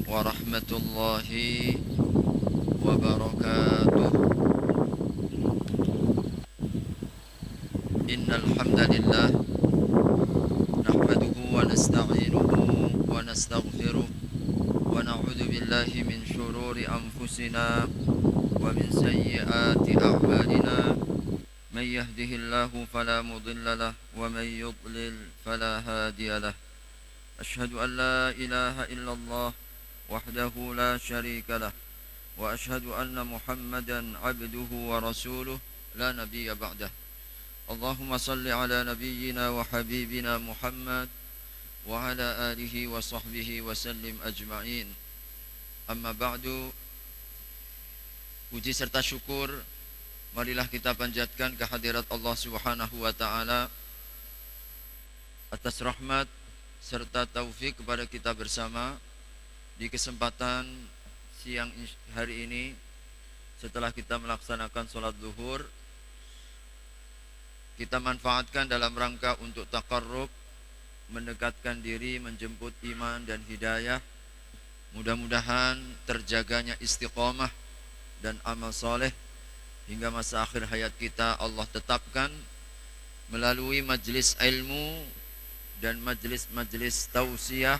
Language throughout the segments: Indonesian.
warahmatullahi wabarakatuh. Innal hamdalillah nahmaduhu wa nasta'inuhu wa nastaghfiruh wa na'udzu billahi min shururi anfusina wa min sayyiati a'malina. Man yahdihillahu fala mudilla lahu wa man yudlil fala hadiya lahu. Ashhadu an la ilaha illallah wahdahu la syarika lah wa ashhadu anna Muhammadan abduhu wa rasuluh la nabiyya ba'dah. Allahumma salli ala nabiyyina wa habibina Muhammad wa ala alihi wa sahbihi wa sallim ajma'in. Amma ba'du. Puji serta syukur marilah kita panjatkan kehadirat Allah Subhanahu wa taala atas rahmat serta taufik kepada kita bersama di kesempatan siang hari ini setelah kita melaksanakan sholat zuhur. Kita manfaatkan dalam rangka untuk taqarrub, mendekatkan diri, menjemput iman dan hidayah. Mudah-mudahan terjaganya istiqomah dan amal soleh hingga masa akhir hayat kita Allah tetapkan melalui majlis ilmu dan majlis-majlis tausiah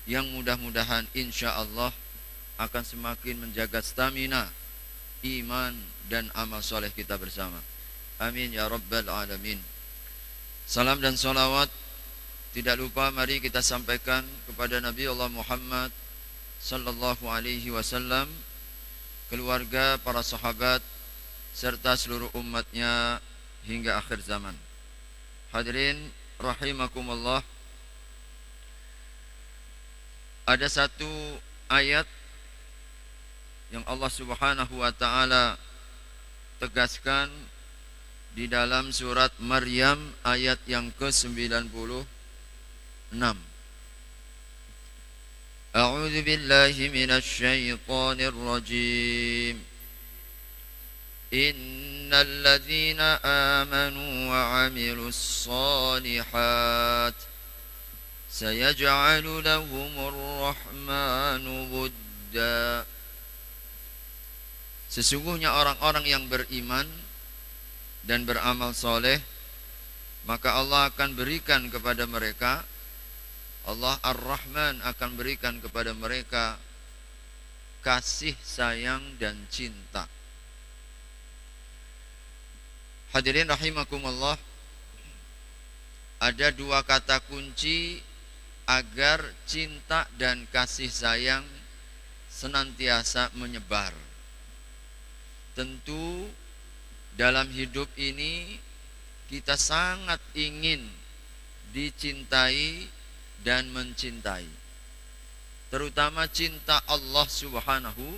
yang mudah-mudahan insya Allah akan semakin menjaga stamina, iman dan amal soleh kita bersama. Amin ya rabbal alamin. Salam dan salawat tidak lupa mari kita sampaikan kepada Nabi Allah Muhammad sallallahu alaihi wasallam, keluarga, para sahabat serta seluruh umatnya hingga akhir zaman. Hadirin rahimakumullah. Ada satu ayat yang Allah Subhanahu wa taala tegaskan di dalam surat Maryam ayat yang ke-96. A'udzu billahi minasy syaithanir rajim. Innal ladzina amanu wa 'amilus shalihat sayaj'alu lahumur rahmanu wudda. Sesungguhnya orang-orang yang beriman dan beramal soleh, maka Allah akan berikan kepada mereka, Allah Ar-Rahman akan berikan kepada mereka kasih sayang dan cinta. Hadirin rahimakumullah, ada dua kata kunci agar cinta dan kasih sayang senantiasa menyebar. Tentu dalam hidup ini kita sangat ingin dicintai dan mencintai, terutama cinta Allah Subhanahu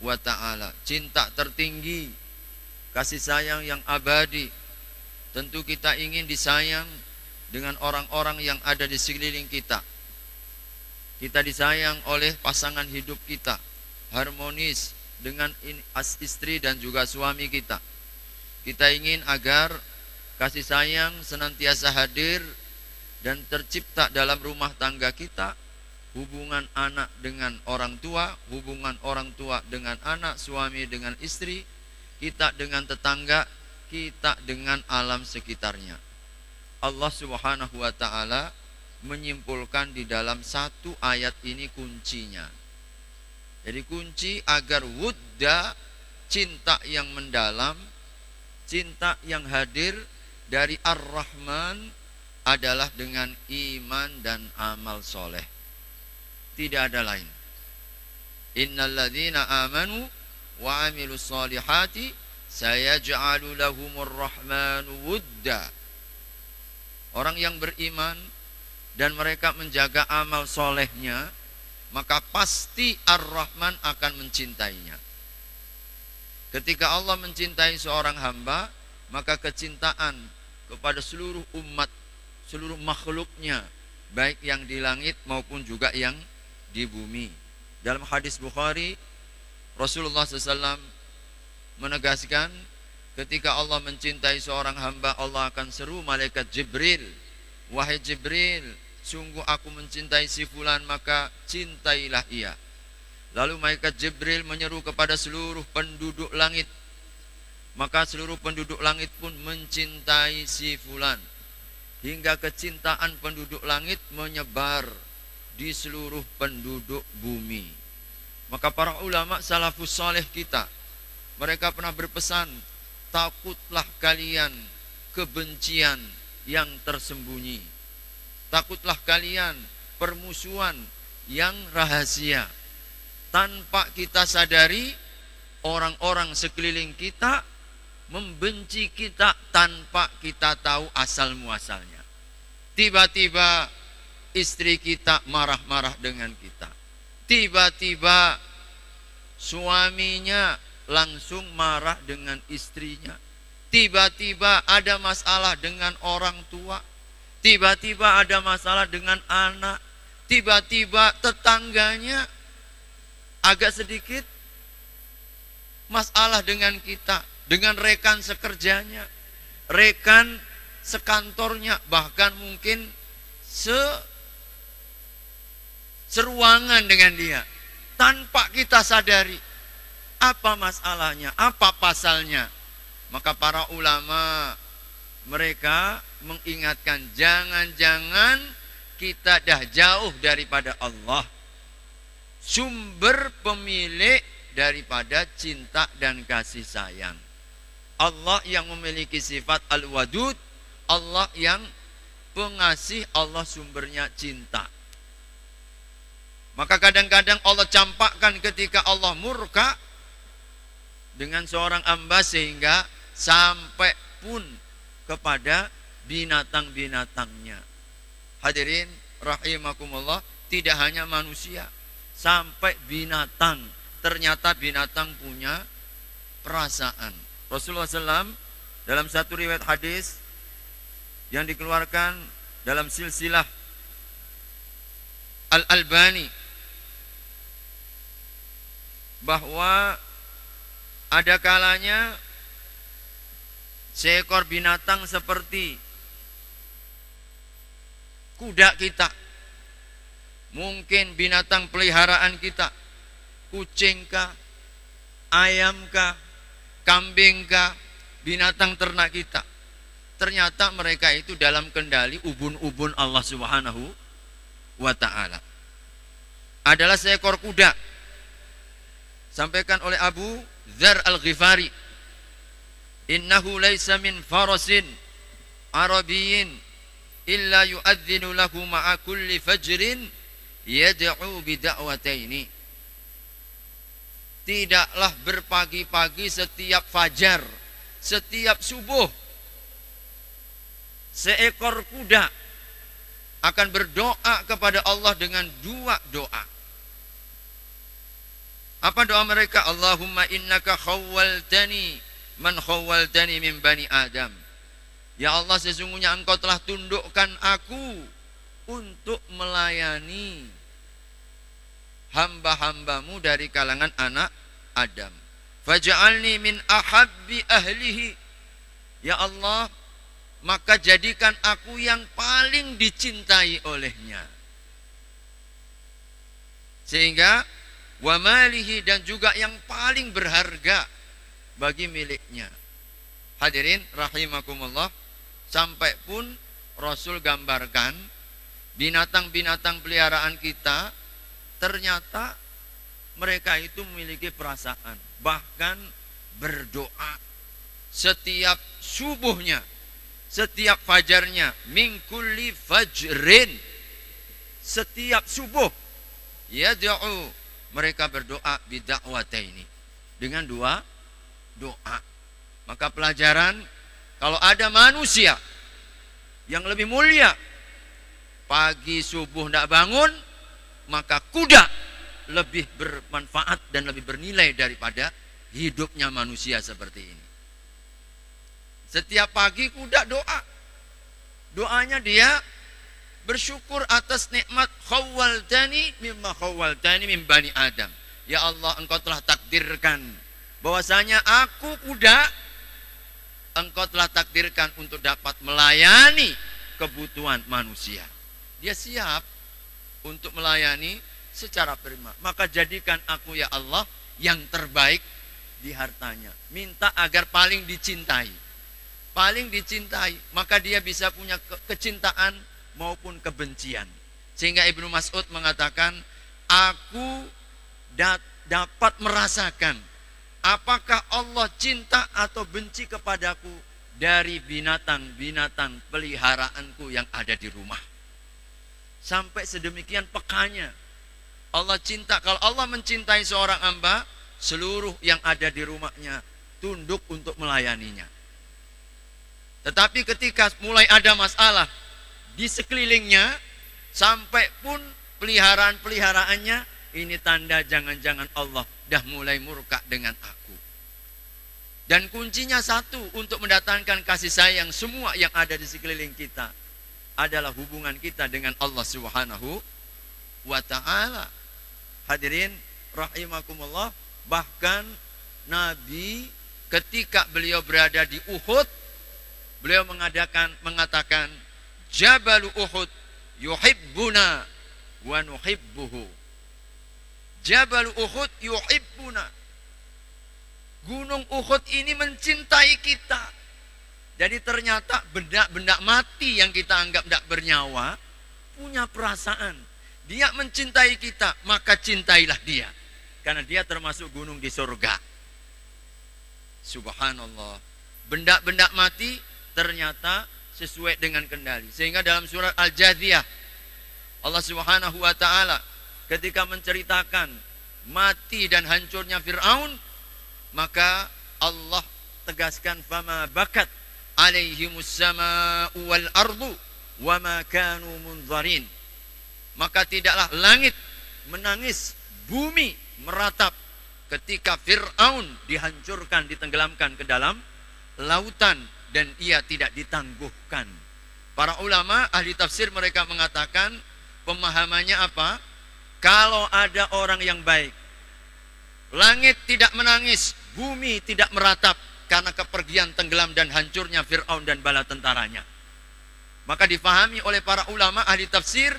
wa ta'ala, cinta tertinggi, kasih sayang yang abadi. Tentu kita ingin disayang dengan orang-orang yang ada di sekeliling kita. Kita disayang oleh pasangan hidup kita, harmonis dengan istri dan juga suami kita. Kita ingin agar kasih sayang senantiasa hadir dan tercipta dalam rumah tangga kita, hubungan anak dengan orang tua, hubungan orang tua dengan anak, suami dengan istri, kita dengan tetangga, kita dengan alam sekitarnya. Allah Subhanahu wa ta'ala menyimpulkan di dalam satu ayat ini kuncinya. Jadi kunci agar wudda, cinta yang mendalam, cinta yang hadir dari Ar-Rahman adalah dengan iman dan amal soleh. Tidak ada lain. Innal ladzina amanu wa 'amilus solihati sayaj'alu lahumur rahmanu wudda. Orang yang beriman dan mereka menjaga amal solehnya, maka pasti Ar-Rahman akan mencintainya. Ketika Allah mencintai seorang hamba, maka kecintaan kepada seluruh umat, seluruh makhluknya, baik yang di langit maupun juga yang di bumi. Dalam hadis Bukhari, Rasulullah SAW menegaskan, ketika Allah mencintai seorang hamba, Allah akan seru malaikat Jibril, wahai Jibril, sungguh aku mencintai si fulan, maka cintailah ia. Lalu malaikat Jibril menyeru kepada seluruh penduduk langit, maka seluruh penduduk langit pun mencintai si fulan, hingga kecintaan penduduk langit menyebar di seluruh penduduk bumi. Maka para ulama salafus saleh kita, mereka pernah berpesan, takutlah kalian kebencian yang tersembunyi, takutlah kalian permusuhan yang rahasia. Tanpa kita sadari, orang-orang sekeliling kita membenci kita tanpa kita tahu asal muasalnya. Tiba-tiba istri kita marah-marah dengan kita, tiba-tiba suaminya langsung marah dengan istrinya, tiba-tiba ada masalah dengan orang tua, tiba-tiba ada masalah dengan anak, tiba-tiba tetangganya agak sedikit masalah dengan kita, dengan rekan sekerjanya, rekan sekantornya, bahkan mungkin seruangan dengan dia. Tanpa kita sadari apa masalahnya, apa pasalnya. Maka para ulama mereka mengingatkan, jangan-jangan kita dah jauh daripada Allah, sumber pemilik daripada cinta dan kasih sayang. Allah yang memiliki sifat al-wadud, Allah yang pengasih, Allah sumbernya cinta. Maka kadang-kadang Allah campakkan ketika Allah murka dengan seorang hamba sehingga sampai pun kepada binatang-binatangnya. Hadirin rahimakumullah, tidak hanya manusia, sampai binatang. Ternyata binatang punya perasaan. Rasulullah SAW dalam satu riwayat hadis yang dikeluarkan dalam silsilah Al-Albani, bahwa ada kalanya seekor binatang seperti kuda kita, mungkin binatang peliharaan kita, kucingkah, ayamkah, kambingkah, binatang ternak kita, ternyata mereka itu dalam kendali ubun-ubun Allah Subhanahu wa ta'ala. Adalah seekor kuda, sampaikan oleh Abu Dzar Al-Ghifari, innahu laisa min farasin arabiyyin illa yu'adzinu lahu ma'a kulli fajrin yad'u bida'wataini. Tidaklah berpagi-pagi setiap fajar, setiap subuh, seekor kuda akan berdoa kepada Allah dengan dua doa. Apa doa mereka? Allahumma innaka khawwaltani man khawwaltani min bani Adam. Ya Allah, sesungguhnya engkau telah tundukkan aku untuk melayani hamba-hambamu dari kalangan anak Adam. Faj'alni min ahabbi ahlihi. Ya Allah, maka jadikan aku yang paling dicintai olehnya. Sehingga wa malihi, dan juga yang paling berharga bagi miliknya. Hadirin rahimakumullah, sampai pun Rasul gambarkan binatang-binatang peliharaan kita, ternyata mereka itu memiliki perasaan, bahkan berdoa setiap subuhnya, setiap fajarnya, min kulli fajrin, setiap subuh yad'u, mereka berdoa bida'wataini, dengan dua doa. Maka pelajaran, kalau ada manusia yang lebih mulia pagi subuh tidak bangun, maka kuda lebih bermanfaat dan lebih bernilai daripada hidupnya manusia seperti ini. Setiap pagi kuda doa, doanya dia bersyukur atas nikmat khawwaltani mimma khawwaltani min bani Adam. Ya Allah, engkau telah takdirkan bahwasanya aku kuda, engkau telah takdirkan untuk dapat melayani kebutuhan manusia. Dia siap untuk melayani secara prima. Maka jadikan aku ya Allah yang terbaik di hartanya. Minta agar paling dicintai. Paling dicintai, maka dia bisa punya kecintaan maupun kebencian. Sehingga Ibnu Mas'ud mengatakan, aku dapat merasakan apakah Allah cinta atau benci kepadaku dari binatang-binatang peliharaanku yang ada di rumah. Sampai sedemikian pekanya Allah cinta. Kalau Allah mencintai seorang hamba, seluruh yang ada di rumahnya tunduk untuk melayaninya. Tetapi ketika mulai ada masalah di sekelilingnya, sampai pun peliharaan-peliharaannya, ini tanda jangan-jangan Allah dah mulai murka dengan aku. Dan kuncinya satu untuk mendatangkan kasih sayang semua yang ada di sekeliling kita adalah hubungan kita dengan Allah Subhanahu wa ta'ala. Hadirin rahimakumullah, bahkan Nabi ketika beliau berada di Uhud, beliau mengatakan Jabal Uhud yuhibbuna wa nuhibbuhu. Jabal Uhud yuhibbuna. Gunung Uhud ini mencintai kita. Jadi ternyata benda-benda mati yang kita anggap tidak bernyawa punya perasaan. Dia mencintai kita, maka cintailah dia. Karena dia termasuk gunung di surga. Subhanallah. Benda-benda mati ternyata sesuai dengan kendali. Sehingga dalam surat Al-Jathiyah, Allah Subhanahu wa ta'ala ketika menceritakan mati dan hancurnya Fir'aun, maka Allah tegaskan, fama bakat alaihimus sama'u wal ardu wa ma kanu munzarin. Maka tidaklah langit menangis, bumi meratap ketika Fir'aun dihancurkan, ditenggelamkan ke dalam lautan dan ia tidak ditangguhkan. Para ulama ahli tafsir mereka mengatakan pemahamannya apa? Kalau ada orang yang baik, langit tidak menangis, bumi tidak meratap karena kepergian, tenggelam dan hancurnya Fir'aun dan bala tentaranya. Maka difahami oleh para ulama ahli tafsir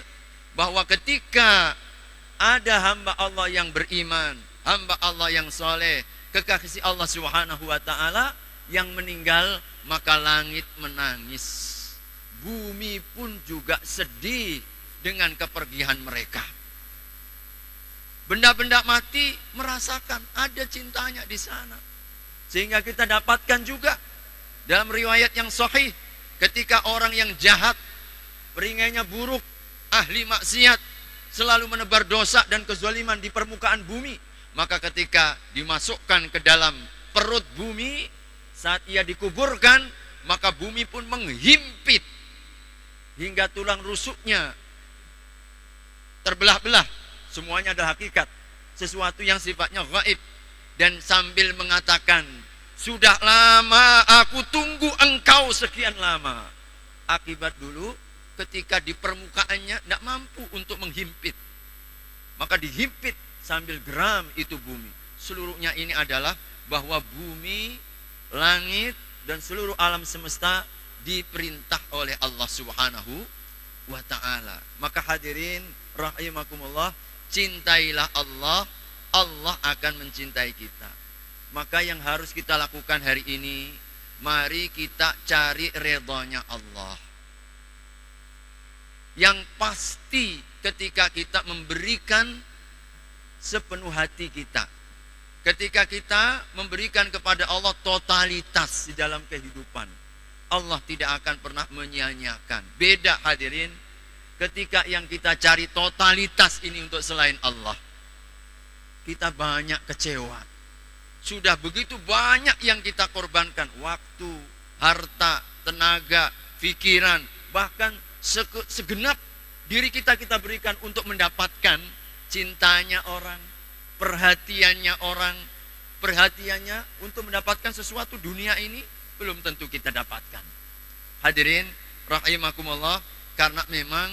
bahwa ketika ada hamba Allah yang beriman, hamba Allah yang soleh, kekasih Allah Subhanahu wa ta'ala yang meninggal, maka langit menangis, bumi pun juga sedih dengan kepergian mereka. Benda-benda mati merasakan ada cintanya di sana. Sehingga kita dapatkan juga dalam riwayat yang sahih, ketika orang yang jahat, peringainya buruk, ahli maksiat, selalu menebar dosa dan kezaliman di permukaan bumi, maka ketika dimasukkan ke dalam perut bumi, saat ia dikuburkan, maka bumi pun menghimpit hingga tulang rusuknya terbelah-belah. Semuanya adalah hakikat, sesuatu yang sifatnya gaib. Dan sambil mengatakan, sudah lama aku tunggu engkau sekian lama. Akibat dulu ketika di permukaannya tidak mampu untuk menghimpit, maka dihimpit sambil geram itu bumi. Seluruhnya ini adalah bahwa bumi, langit dan seluruh alam semesta diperintah oleh Allah Subhanahu wa ta'ala. Maka hadirin rahimakumullah, cintailah Allah, Allah akan mencintai kita. Maka yang harus kita lakukan hari ini, mari kita cari ridhonya Allah. Yang pasti ketika kita memberikan sepenuh hati kita, ketika kita memberikan kepada Allah totalitas di dalam kehidupan, Allah tidak akan pernah menyia-nyiakan. Beda hadirin ketika yang kita cari totalitas ini untuk selain Allah, kita banyak kecewa. Sudah begitu banyak yang kita korbankan, waktu, harta, tenaga, pikiran, bahkan segenap diri kita berikan untuk mendapatkan cintanya orang, perhatiannya orang, perhatiannya untuk mendapatkan sesuatu dunia ini belum tentu kita dapatkan. Hadirin rahimakumullah, karena memang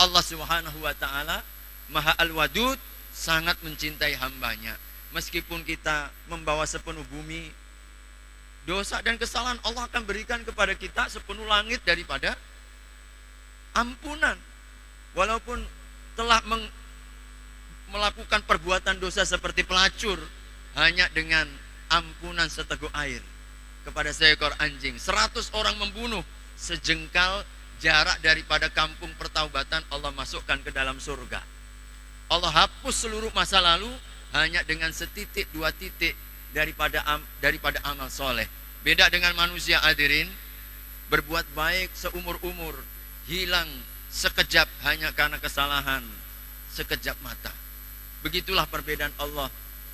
Allah Subhanahu wa ta'ala Maha Al-Wadud, sangat mencintai hambanya. Meskipun kita membawa sepenuh bumi, dosa dan kesalahan Allah akan berikan kepada kita sepenuh langit daripada ampunan. walaupun telah melakukan perbuatan dosa seperti pelacur, hanya dengan ampunan seteguk air kepada seekor anjing. 100 orang membunuh, sejengkal jarak daripada kampung pertaubatan, Allah masukkan ke dalam surga. Allah hapus seluruh masa lalu hanya dengan setitik dua titik daripada amal soleh. Beda dengan manusia hadirin, berbuat baik seumur-umur, hilang sekejap hanya karena kesalahan sekejap mata. Begitulah perbedaan Allah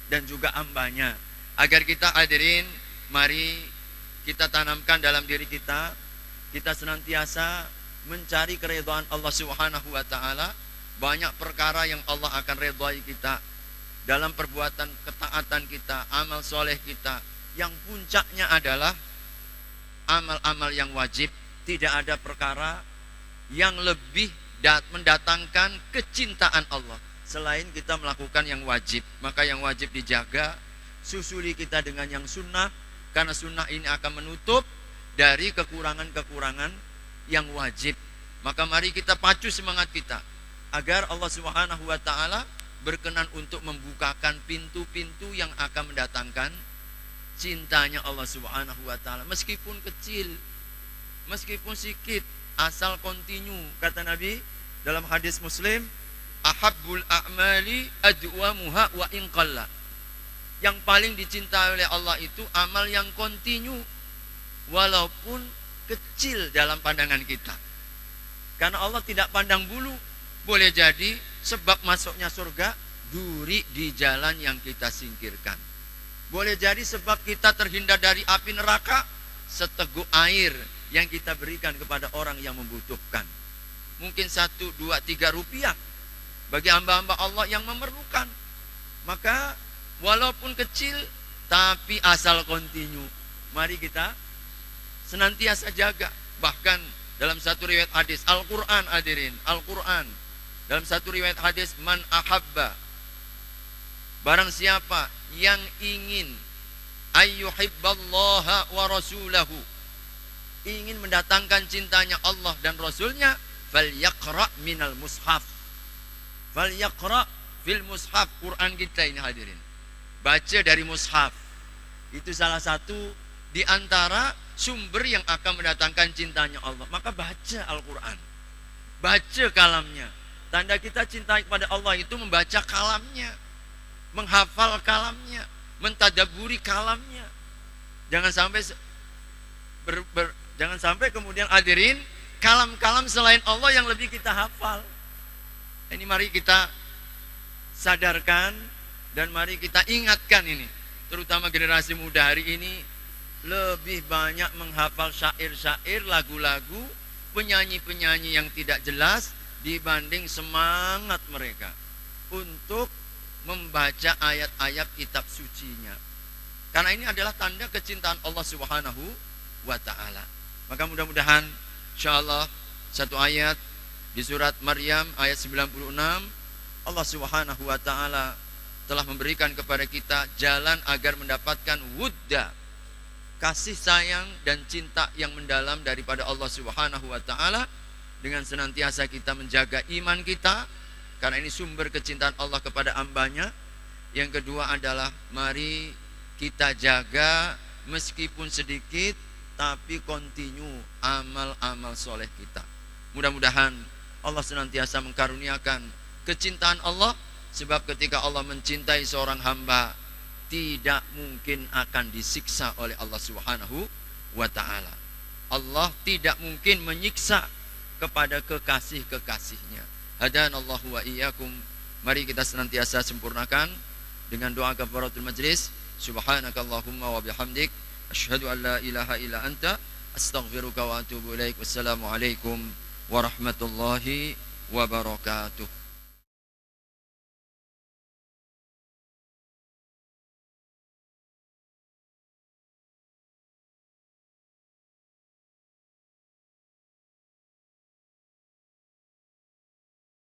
dan juga hambanya. Agar kita hadirin, mari kita tanamkan dalam diri kita senantiasa mencari keridhaan Allah Subhanahu wa taala. Banyak perkara yang Allah akan redhai kita dalam perbuatan ketaatan kita, amal soleh kita. Yang puncaknya adalah amal-amal yang wajib. Tidak ada perkara yang lebih mendatangkan kecintaan Allah selain kita melakukan yang wajib. Maka yang wajib dijaga, susuli kita dengan yang sunnah, karena sunnah ini akan menutup dari kekurangan-kekurangan yang wajib. Maka mari kita pacu semangat kita agar Allah Subhanahu wa taala berkenan untuk membukakan pintu-pintu yang akan mendatangkan cintanya Allah Subhanahu wa taala, meskipun kecil, meskipun sedikit, asal kontinu. Kata Nabi dalam hadis Muslim, ahabbul a'mali adwamuha wa in qalla. Yang paling dicintai oleh Allah itu amal yang kontinu, walaupun kecil dalam pandangan kita. Karena Allah tidak pandang bulu. Boleh jadi sebab masuknya surga duri di jalan yang kita singkirkan. Boleh jadi sebab kita terhindar dari api neraka seteguk air yang kita berikan kepada orang yang membutuhkan. Mungkin 1, 2, 3 rupiah bagi hamba-hamba Allah yang memerlukan. Maka walaupun kecil tapi asal kontinu, mari kita senantiasa jaga. Bahkan dalam satu riwayat hadis, Al-Quran hadirin, Al-Quran, dalam satu riwayat hadis, man ahabba, barang siapa yang ingin ayyuhibballaha wa rasulahu, ingin mendatangkan cintanya Allah dan Rasulnya, falyaqra minal mushaf, falyaqra fil mushaf. Quran kita ini hadirin, baca dari mushaf. Itu salah satu di antara sumber yang akan mendatangkan cintanya Allah. Maka baca Al-Quran, baca kalamnya. Tanda kita cinta kepada Allah itu membaca kalamnya, menghafal kalamnya, mentadaburi kalamnya. Jangan sampai kemudian hadirin kalam-kalam selain Allah yang lebih kita hafal. Ini mari kita sadarkan dan mari kita ingatkan ini, terutama generasi muda hari ini lebih banyak menghafal syair-syair, lagu-lagu, penyanyi-penyanyi yang tidak jelas dibanding semangat mereka untuk membaca ayat-ayat kitab sucinya. Karena ini adalah tanda kecintaan Allah Subhanahu wa taala. Maka mudah-mudahan insyaallah satu ayat di surat Maryam ayat 96, Allah Subhanahu wa taala telah memberikan kepada kita jalan agar mendapatkan wudda, kasih sayang dan cinta yang mendalam daripada Allah Subhanahu wa taala, dengan senantiasa kita menjaga iman kita, karena ini sumber kecintaan Allah kepada hambanya. Yang kedua adalah mari kita jaga meskipun sedikit tapi kontinu amal-amal soleh kita. Mudah-mudahan Allah senantiasa mengkaruniakan kecintaan Allah, sebab ketika Allah mencintai seorang hamba, tidak mungkin akan disiksa oleh Allah Subhanahu wa ta'ala. Allah tidak mungkin menyiksa kepada kekasih-kekasihnya. Hadanallahu wa iyyakum. Mari kita senantiasa sempurnakan dengan doa kafaratul majlis. Subhanakallahumma wa bihamdik, asyhadu an la ilaha illa anta, astaghfiruka wa atubu ilaik. Wassalamualaikum warahmatullahi wabarakatuh.